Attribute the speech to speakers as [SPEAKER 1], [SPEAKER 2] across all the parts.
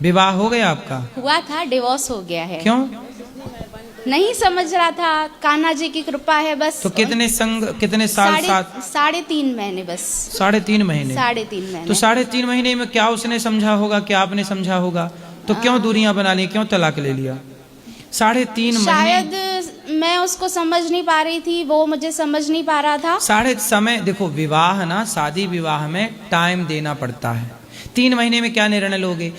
[SPEAKER 1] विवाह हो गया आपका?
[SPEAKER 2] हुआ था, डिवोर्स हो गया है।
[SPEAKER 1] क्यों?
[SPEAKER 2] नहीं समझ रहा था, कान्हा जी की कृपा है बस।
[SPEAKER 1] तो कितने साल साथ?
[SPEAKER 2] 3.5 महीने बस।
[SPEAKER 1] 3.5 महीने?
[SPEAKER 2] 3.5 महीने।
[SPEAKER 1] तो 3.5 महीने में क्या उसने समझा होगा, क्या आपने समझा होगा? तो क्यों दूरियां बना ली, क्यों तलाक ले लिया? 3.5 महीने।
[SPEAKER 2] शायद मैं उसको समझ नहीं पा रही थी, वो मुझे समझ नहीं पा रहा था।
[SPEAKER 1] समय देखो, विवाह ना, शादी विवाह में टाइम देना पड़ता है। 3 महीने में क्या निर्णय लोगे?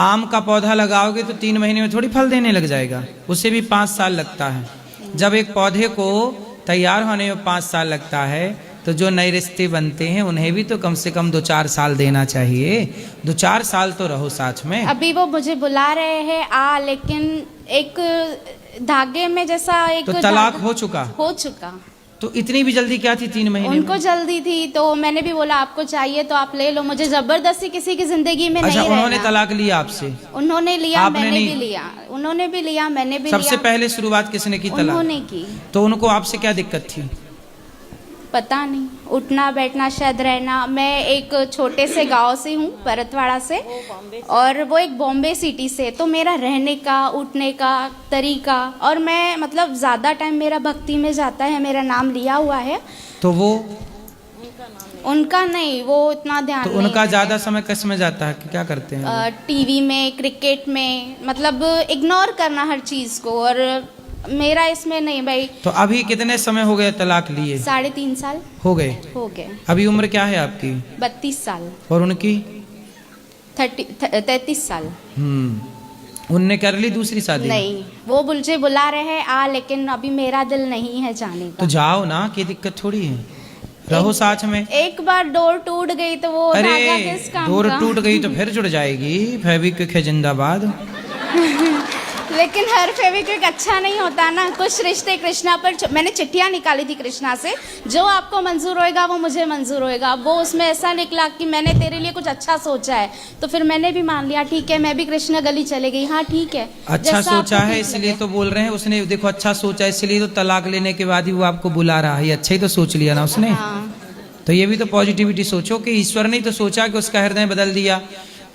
[SPEAKER 1] आम का पौधा लगाओगे तो 3 महीने में थोड़ी फल देने लग जाएगा, उससे भी 5 साल लगता है। जब एक पौधे को तैयार होने में 5 साल लगता है, तो जो नए रिश्ते बनते हैं उन्हें भी तो कम से कम 2-4 साल देना चाहिए। 2-4 साल तो रहो साथ में।
[SPEAKER 2] अभी वो मुझे बुला रहे हैं लेकिन एक धागे में जैसा एक
[SPEAKER 1] तो तलाक हो चुका?
[SPEAKER 2] हो चुका।
[SPEAKER 1] तो इतनी भी जल्दी क्या थी 3 महीने
[SPEAKER 2] उनको
[SPEAKER 1] में?
[SPEAKER 2] जल्दी थी, तो मैंने भी बोला आपको चाहिए तो आप ले लो, मुझे जबरदस्ती किसी की जिंदगी में
[SPEAKER 1] अच्छा,
[SPEAKER 2] नहीं
[SPEAKER 1] उन्होंने
[SPEAKER 2] रहना।
[SPEAKER 1] तलाक लिया आपसे?
[SPEAKER 2] उन्होंने लिया, मैंने
[SPEAKER 1] नहीं?
[SPEAKER 2] भी लिया। उन्होंने भी लिया, मैंने भी
[SPEAKER 1] सबसे
[SPEAKER 2] लिया।
[SPEAKER 1] पहले शुरुआत किसने की? तलाक
[SPEAKER 2] उन्होंने की।
[SPEAKER 1] तो उनको आपसे क्या दिक्कत थी?
[SPEAKER 2] पता नहीं, उठना बैठना शायद रहना। मैं एक छोटे से गांव से हूँ, परतवाड़ा से, और वो एक बॉम्बे सिटी से। तो मेरा रहने का, उठने का तरीका, और मैं मतलब ज़्यादा टाइम मेरा भक्ति में जाता है, मेरा नाम लिया हुआ है।
[SPEAKER 1] तो वो
[SPEAKER 2] उनका नहीं, वो इतना ध्यान
[SPEAKER 1] तो
[SPEAKER 2] नहीं।
[SPEAKER 1] उनका ज्यादा समय किस में जाता है, क्या करते हैं?
[SPEAKER 2] टीवी में, क्रिकेट में, मतलब इग्नोर करना हर चीज़ को, और मेरा इसमें नहीं भाई।
[SPEAKER 1] तो अभी कितने समय हो गए तलाक लिए?
[SPEAKER 2] 3.5 साल
[SPEAKER 1] हो गए। अभी उम्र क्या है आपकी?
[SPEAKER 2] 32 साल।
[SPEAKER 1] और उनकी?
[SPEAKER 2] 33 साल।
[SPEAKER 1] उनने कर ली दूसरी शादी?
[SPEAKER 2] नहीं, वो मुझे बुला रहे हैं लेकिन अभी मेरा दिल नहीं है जाने का।
[SPEAKER 1] तो जाओ ना, की दिक्कत थोड़ी है, रहो साथ में।
[SPEAKER 2] एक बार डोर टूट गई तो वो धागा किस काम का?
[SPEAKER 1] डोर टूट गई तो फिर जुड़ जाएगी। फेविक्विक है जिंदाबाद।
[SPEAKER 2] लेकिन हर फेविक्विक अच्छा नहीं होता ना। कुछ रिश्ते कृष्णा पर मैंने चिट्ठियां निकाली थी कृष्णा से, जो आपको मंजूर होएगा वो मुझे मंजूर होएगा। वो उसमें ऐसा निकला कि मैंने तेरे लिए कुछ अच्छा सोचा है, तो फिर मैंने भी मान लिया, ठीक है, मैं भी कृष्णा गली चले गई। हाँ ठीक है,
[SPEAKER 1] अच्छा सोचा है इसलिए तो बोल रहे हैं। उसने देखो अच्छा सोचा है इसलिए तो तलाक लेने के बाद ही वो आपको बुला रहा है। अच्छा ही तो सोच लिया ना उसने।
[SPEAKER 2] हाँ।
[SPEAKER 1] तो ये भी तो पॉजिटिविटी सोचो कि ईश्वर ने तो सोचा कि उसका हृदय बदल दिया।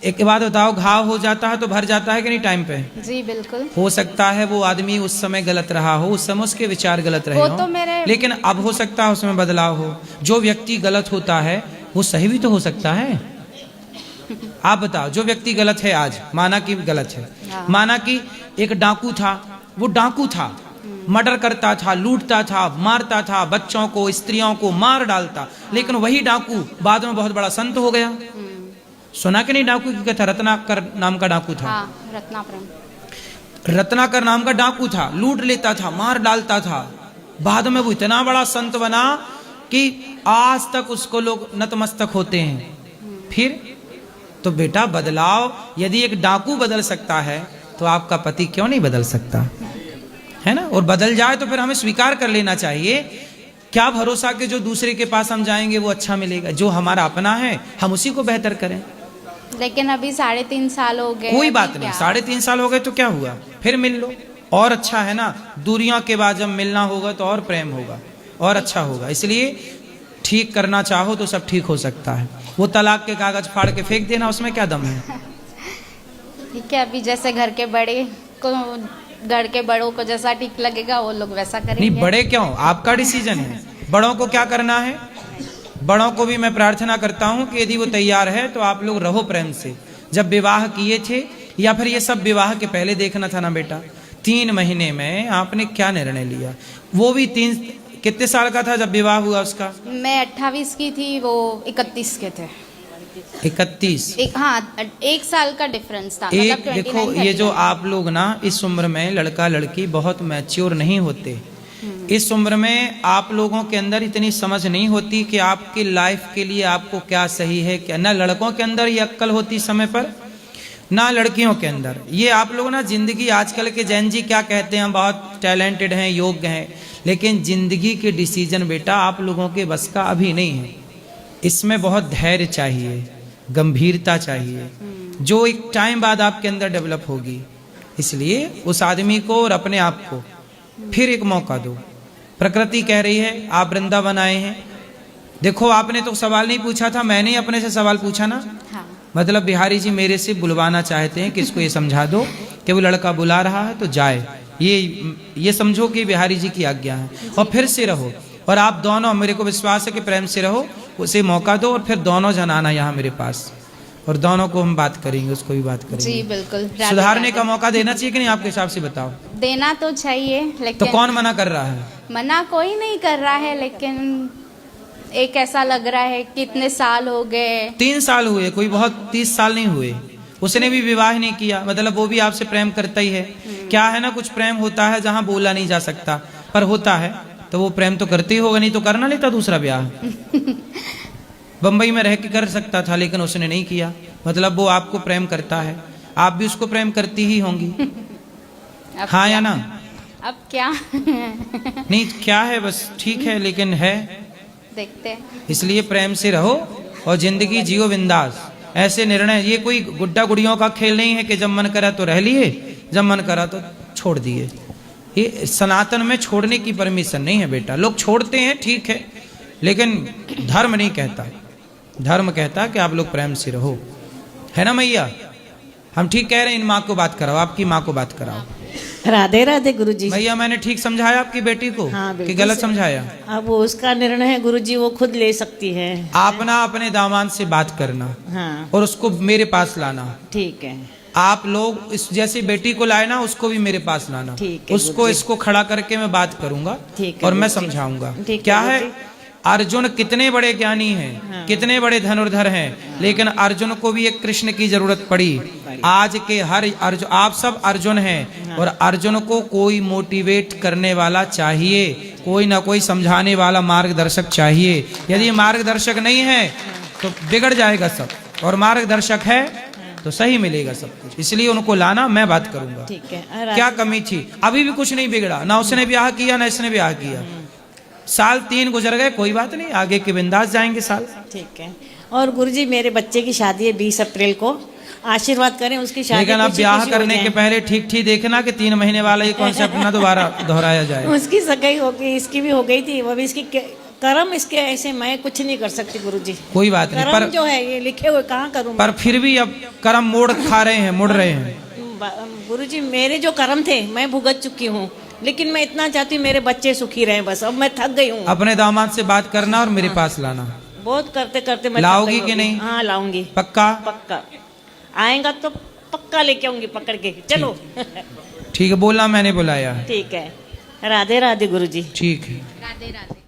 [SPEAKER 1] एक बात बताओ, घाव हो जाता है तो भर जाता है कि नहीं टाइम पे?
[SPEAKER 2] जी बिल्कुल।
[SPEAKER 1] हो सकता है वो आदमी उस समय गलत रहा हो, उस समय उसके विचार गलत रहे हो, लेकिन अब हो सकता है उसमें बदलाव हो। जो व्यक्ति गलत होता है वो सही भी तो हो सकता है। आप बताओ, जो व्यक्ति गलत है आज, माना कि गलत है, माना कि एक डाकू था, वो डाकू था, मर्डर करता था, लूटता था, मारता था, बच्चों को, स्त्रियों को मार डालता, लेकिन वही डाकू बाद में बहुत बड़ा संत हो गया। सुना कि नहीं डाकू की कथा? रत्नाकर नाम का डाकू था। रत्नाकर नाम का डाकू था, लूट लेता था, मार डालता था, बाद में वो इतना बड़ा संत बना कि आज तक उसको लोग नतमस्तक होते हैं। फिर तो बेटा बदलाव, यदि एक डाकू बदल सकता है तो आपका पति क्यों नहीं बदल सकता, है ना? और बदल जाए तो फिर हमें स्वीकार कर लेना चाहिए। क्या भरोसा कि जो दूसरे के पास हम जाएंगे वो अच्छा मिलेगा? जो हमारा अपना है हम उसी को बेहतर करें।
[SPEAKER 2] लेकिन अभी 3.5 साल हो गए।
[SPEAKER 1] कोई बात नहीं, 3.5 साल हो गए तो क्या हुआ, फिर मिल लो, और अच्छा है ना। दूरियों के बाद जब मिलना होगा तो और प्रेम होगा और अच्छा होगा। इसलिए ठीक करना चाहो तो सब ठीक हो सकता है। वो तलाक के कागज फाड़ के फेंक देना, उसमें क्या दम है?
[SPEAKER 2] ठीक है, अभी जैसे घर के बड़ों को जैसा ठीक लगेगा वो लोग वैसा करेंगे।
[SPEAKER 1] नहीं, बड़े क्यों, आपका डिसीजन है। बड़ों को क्या करना है, बड़ों को भी मैं प्रार्थना करता हूं कि यदि वो तैयार है तो आप लोग रहो प्रेम से। जब विवाह किए थे, या फिर ये सब विवाह के पहले देखना था ना बेटा। 3 महीने में आपने क्या निर्णय लिया? वो भी कितने साल का था जब विवाह हुआ उसका?
[SPEAKER 2] मैं 28 की थी, वो 31 के थे।
[SPEAKER 1] 31?
[SPEAKER 2] हाँ, 1 साल का डिफरेंस था।
[SPEAKER 1] मतलब देखो, ये जो आप लोग ना इस उम्र में लड़का लड़की बहुत मैच्योर नहीं होते। इस उम्र में आप लोगों के अंदर इतनी समझ नहीं होती कि आपकी लाइफ के लिए आपको क्या सही है क्या। ना लड़कों के अंदर ये अक्ल होती समय पर, ना लड़कियों के अंदर। ये आप लोग ना जिंदगी, आजकल के जैन जी क्या कहते हैं, बहुत टैलेंटेड हैं, योग्य हैं, लेकिन जिंदगी के डिसीजन बेटा आप लोगों के बस का अभी नहीं है। इसमें बहुत धैर्य चाहिए, गंभीरता चाहिए, जो एक टाइम बाद आपके अंदर डेवलप होगी। इसलिए उस आदमी को और अपने आप को फिर एक मौका दो। प्रकृति कह रही है, आप वृंदावन आए हैं, देखो आपने तो सवाल नहीं पूछा था, मैंने अपने से सवाल पूछा ना।
[SPEAKER 2] हाँ।
[SPEAKER 1] मतलब बिहारी जी मेरे से बुलवाना चाहते हैं कि इसको ये समझा दो कि वो लड़का बुला रहा है तो जाए, ये समझो कि बिहारी जी की आज्ञा है, और फिर से रहो। और आप दोनों, मेरे को विश्वास है कि प्रेम से रहो, उसे मौका दो और फिर दोनों जन आना यहाँ मेरे पास, और दोनों को हम बात करेंगे, उसको भी बात करेंगे।
[SPEAKER 2] जी बिल्कुल।
[SPEAKER 1] सुधारने का मौका देना चाहिए कि नहीं, आपके हिसाब से बताओ।
[SPEAKER 2] देना तो चाहिए, लेकिन
[SPEAKER 1] तो कौन मना कर रहा है?
[SPEAKER 2] मना कोई नहीं कर रहा है, लेकिन एक ऐसा लग रहा है कि इतने साल हो गए।
[SPEAKER 1] 3 साल हुए, कोई बहुत 30 साल नहीं हुए। उसने भी विवाह नहीं किया, मतलब वो भी आपसे प्रेम करता ही है। क्या है ना, कुछ प्रेम होता है जहाँ बोला नहीं जा सकता, पर होता है तो वो प्रेम तो करते ही होगा, नहीं तो करना लेता दूसरा ब्याह। बंबई में रह के कर सकता था, लेकिन उसने नहीं किया, मतलब वो आपको प्रेम करता है, आप भी उसको प्रेम करती ही होंगी। हाँ या ना?
[SPEAKER 2] अब क्या?
[SPEAKER 1] नहीं क्या है, बस ठीक है, लेकिन है,
[SPEAKER 2] देखते हैं।
[SPEAKER 1] इसलिए प्रेम से रहो और जिंदगी जियो बिंदास। ऐसे निर्णय, ये कोई गुड्डा गुड़ियों का खेल नहीं है कि जब मन करा तो रह लिए, जब मन करा तो छोड़ दिए। ये सनातन में छोड़ने की परमिशन नहीं है बेटा। लोग छोड़ते हैं ठीक है, लेकिन धर्म नहीं कहता। धर्म कहता कि आप लोग प्रेम से रहो, है ना मैया? हम ठीक कह रहे हैं। इन माँ को बात कराओ, आपकी माँ को बात कराओ।
[SPEAKER 3] राधे राधे गुरुजी।
[SPEAKER 1] भैया मैंने ठीक समझाया आपकी बेटी को?
[SPEAKER 3] हाँ,
[SPEAKER 1] कि गलत समझाया?
[SPEAKER 3] अब वो उसका निर्णय है गुरुजी, वो खुद ले सकती है।
[SPEAKER 1] आप ना अपने दामाद से बात करना,
[SPEAKER 3] हाँ
[SPEAKER 1] और उसको मेरे पास लाना।
[SPEAKER 3] ठीक है।
[SPEAKER 1] आप लोग इस जैसी बेटी को लाए ना, उसको भी मेरे पास लाना।
[SPEAKER 3] ठीक है
[SPEAKER 1] उसको
[SPEAKER 3] गुरुजी।
[SPEAKER 1] इसको खड़ा करके मैं बात करूंगा,
[SPEAKER 3] ठीक है
[SPEAKER 1] और मैं
[SPEAKER 3] गुरुजी।
[SPEAKER 1] समझाऊंगा।
[SPEAKER 3] ठीक है
[SPEAKER 1] क्या है,
[SPEAKER 3] गुरुजी।
[SPEAKER 1] अर्जुन कितने बड़े ज्ञानी हैं,
[SPEAKER 3] हाँ।
[SPEAKER 1] कितने बड़े धनुर्धर हैं, लेकिन अर्जुन को भी एक कृष्ण की जरूरत पड़ी। आज के हर अर्जुन, आप सब अर्जुन हैं, और अर्जुन को कोई मोटिवेट करने वाला चाहिए, कोई ना कोई समझाने वाला मार्गदर्शक चाहिए। यदि मार्गदर्शक नहीं है तो बिगड़ जाएगा सब, और मार्गदर्शक है तो सही मिलेगा सब कुछ। इसलिए उनको लाना, मैं बात करूंगा।
[SPEAKER 3] ठीक है।
[SPEAKER 1] क्या कमी थी? अभी भी कुछ नहीं बिगड़ा, ना उसने ब्याह किया ना इसने ब्याह किया। साल 3 गुजर गए, कोई बात नहीं, आगे के बिंदास जाएंगे साल।
[SPEAKER 3] ठीक है। और गुरुजी मेरे बच्चे की शादी है 20 अप्रैल को, आशीर्वाद करें उसकी शादी।
[SPEAKER 1] लेकिन अब
[SPEAKER 3] खुशी
[SPEAKER 1] ब्याह
[SPEAKER 3] खुशी हो
[SPEAKER 1] करने
[SPEAKER 3] जाए।
[SPEAKER 1] के पहले ठीक ठीक देखना कि 3 महीने वाला ये कॉन्सेप्ट ना दोबारा दोहराया जाए।
[SPEAKER 3] उसकी सगाई हो गई, इसकी भी हो गई थी, वो भी इसकी कर्म इसके ऐसे, मैं कुछ नहीं कर सकती गुरुजी।
[SPEAKER 1] कोई बात नहीं,
[SPEAKER 3] कर्म
[SPEAKER 1] पर
[SPEAKER 3] जो है ये लिखे हुए कहाँ करूँ।
[SPEAKER 1] पर फिर भी अब कर्म मोड़ खा रहे हैं, मुड़ रहे हैं।
[SPEAKER 3] गुरुजी मेरे जो कर्म थे मैं भुगत चुकी हूँ, लेकिन मैं इतना चाहती हूँ मेरे बच्चे सुखी रहें, बस अब मैं थक गई हूँ।
[SPEAKER 1] अपने दामाद से बात करना और मेरे पास लाना।
[SPEAKER 3] बहुत करते करते मैं थक
[SPEAKER 1] लाओगी
[SPEAKER 3] गई
[SPEAKER 1] कि
[SPEAKER 3] हूँ।
[SPEAKER 1] नहीं?
[SPEAKER 3] हाँ लाऊंगी,
[SPEAKER 1] पक्का?
[SPEAKER 3] पक्का आएगा तो पक्का लेके आऊंगी पकड़ के। चलो
[SPEAKER 1] ठीक है, बोला मैंने बुलाया है।
[SPEAKER 3] ठीक है। राधे राधे गुरुजी।
[SPEAKER 1] ठीक है।
[SPEAKER 2] राधे राधे।